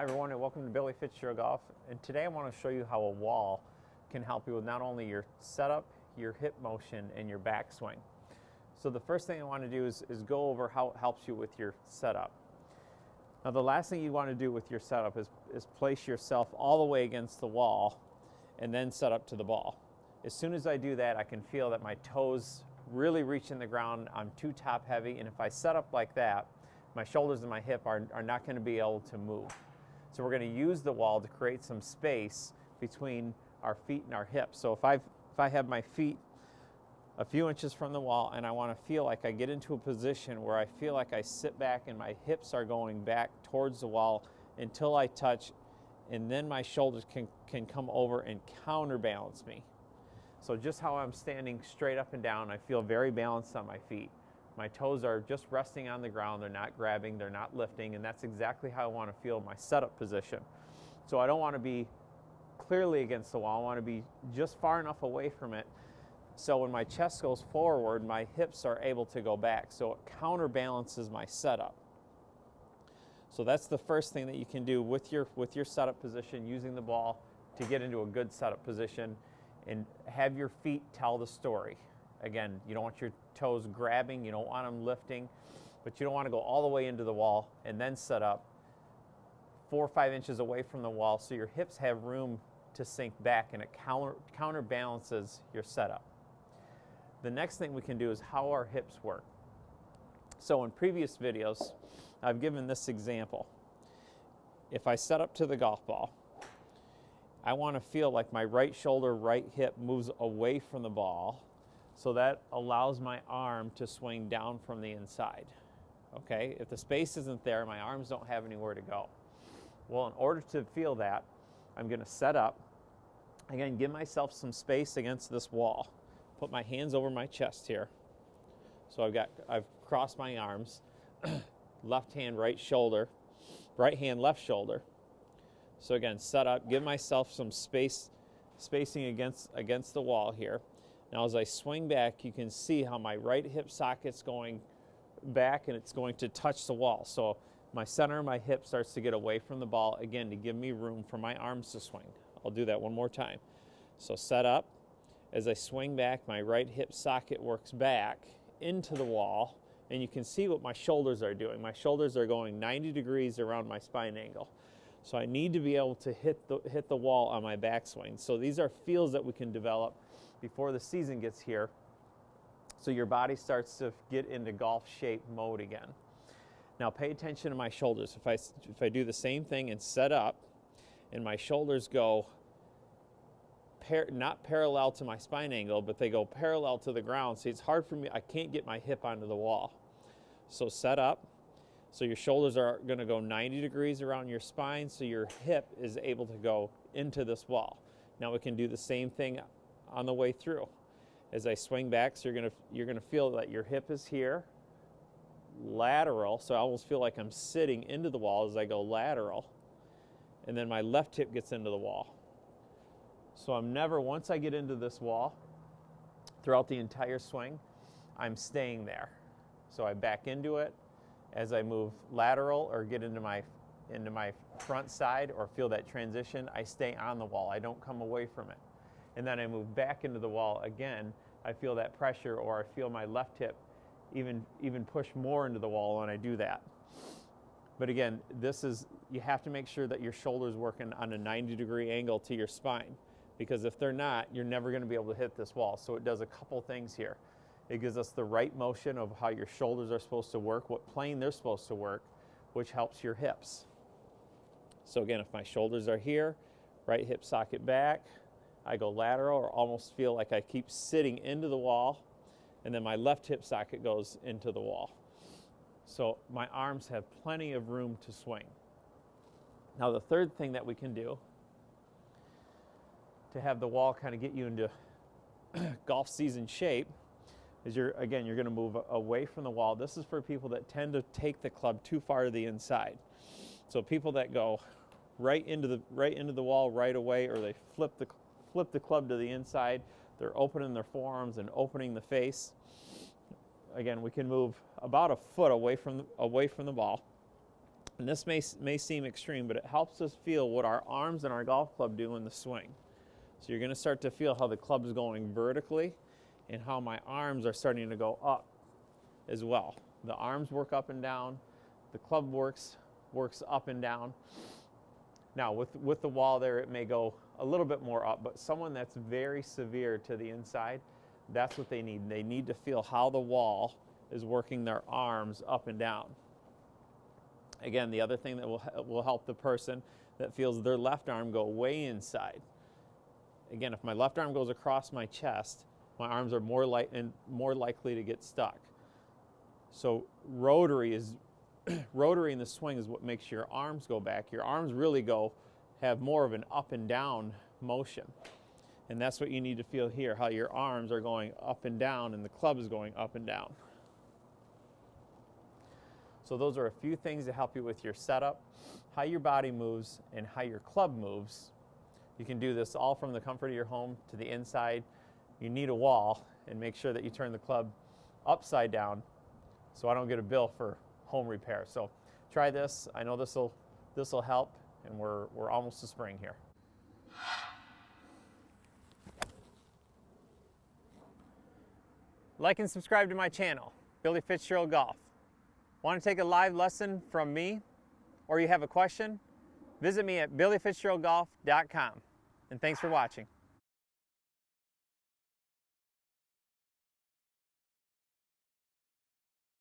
Hi everyone and welcome to Billy Fitzgerald Golf, and today I want to show you how a wall can help you with not only your setup, your hip motion, and your backswing. So the first thing I want to do is go over how it helps you with your setup. Now the last thing you want to do with your setup is place yourself all the way against the wall and then set up to the ball. As soon as I do that, I can feel that my toes really reach in the ground. I'm too top heavy, and if I set up like that, my shoulders and my hip are not going to be able to move. So we're going to use the wall to create some space between our feet and our hips. So if I have my feet a few inches from the wall and I want to feel like I get into a position where I feel like I sit back and my hips are going back towards the wall until I touch, and then my shoulders can come over and counterbalance me. So just how I'm standing straight up and down, I feel very balanced on my feet. My toes are just resting on the ground. They're not grabbing, they're not lifting, and that's exactly how I want to feel my setup position. So I don't want to be clearly against the wall. I want to be just far enough away from it so when my chest goes forward, my hips are able to go back. So it counterbalances my setup. So that's the first thing that you can do with your setup position, using the ball to get into a good setup position and have your feet tell the story. Again, you don't want your toes grabbing, you don't want them lifting, but you don't want to go all the way into the wall and then set up 4 or 5 inches away from the wall so your hips have room to sink back, and it counterbalances your setup. The next thing we can do is how our hips work. So in previous videos, I've given this example. If I set up to the golf ball, I want to feel like my right shoulder, right hip moves away from the ball, so that allows my arm to swing down from the inside. Okay, if the space isn't there, my arms don't have anywhere to go. Well, in order to feel that, I'm going to set up, again, give myself some space against this wall. Put my hands over my chest here. So I've crossed my arms, left hand, right shoulder, right hand, left shoulder. So again, set up, give myself some spacing against the wall here. Now as I swing back, you can see how my right hip socket's going back and it's going to touch the wall. So my center of my hip starts to get away from the ball, again, to give me room for my arms to swing. I'll do that one more time. So set up. As I swing back, my right hip socket works back into the wall, and you can see what my shoulders are doing. My shoulders are going 90 degrees around my spine angle. So I need to be able to hit the wall on my backswing. So these are feels that we can develop before the season gets here, so your body starts to get into golf shape mode again. Now pay attention to my shoulders. If I do the same thing and set up, and my shoulders go not parallel to my spine angle, but they go parallel to the ground. See, it's hard for me, I can't get my hip onto the wall. So set up, so your shoulders are going to go 90 degrees around your spine, so your hip is able to go into this wall. Now we can do the same thing on the way through. As I swing back, so you're gonna feel that your hip is here, lateral, so I almost feel like I'm sitting into the wall as I go lateral, and then my left hip gets into the wall. So I'm never, once I get into this wall, throughout the entire swing, I'm staying there. So I back into it. As I move lateral or get into my front side or feel that transition, I stay on the wall. I don't come away from it. And then I move back into the wall again. I feel that pressure, or I feel my left hip even push more into the wall when I do that. But again, you have to make sure that your shoulder's working on a 90-degree angle to your spine, because if they're not, you're never going to be able to hit this wall. So it does a couple things here. It gives us the right motion of how your shoulders are supposed to work, what plane they're supposed to work, which helps your hips. So again, if my shoulders are here, right hip socket back, I go lateral or almost feel like I keep sitting into the wall, and then my left hip socket goes into the wall. So my arms have plenty of room to swing. Now the third thing that we can do to have the wall kind of get you into golf season shape is you're going to move away from the wall. This is for people that tend to take the club too far to the inside. So people that go right into the wall right away, or they flip the club to the inside, they're opening their forearms and opening the face. Again, we can move about a foot away from the ball. And this may seem extreme, but it helps us feel what our arms and our golf club do in the swing. So you're going to start to feel how the club is going vertically and how my arms are starting to go up as well. The arms work up and down, the club works up and down. Now with the wall there, it may go a little bit more up, but someone that's very severe to the inside, that's what they need. They need to feel how the wall is working their arms up and down. Again, the other thing that will help the person that feels their left arm go way inside. Again, if my left arm goes across my chest, my arms are more likely to get stuck. So rotary in the swing is what makes your arms go back. Your arms really have more of an up and down motion. And that's what you need to feel here, how your arms are going up and down and the club is going up and down. So those are a few things to help you with your setup, how your body moves, and how your club moves. You can do this all from the comfort of your home to the inside. You need a wall, and make sure that you turn the club upside down so I don't get a bill for home repair. So try this. I know this will help, and we're almost to spring here. Like and subscribe to my channel, Billy Fitzgerald Golf. Want to take a live lesson from me, or you have a question? Visit me at billyfitzgeraldgolf.com. And thanks for watching.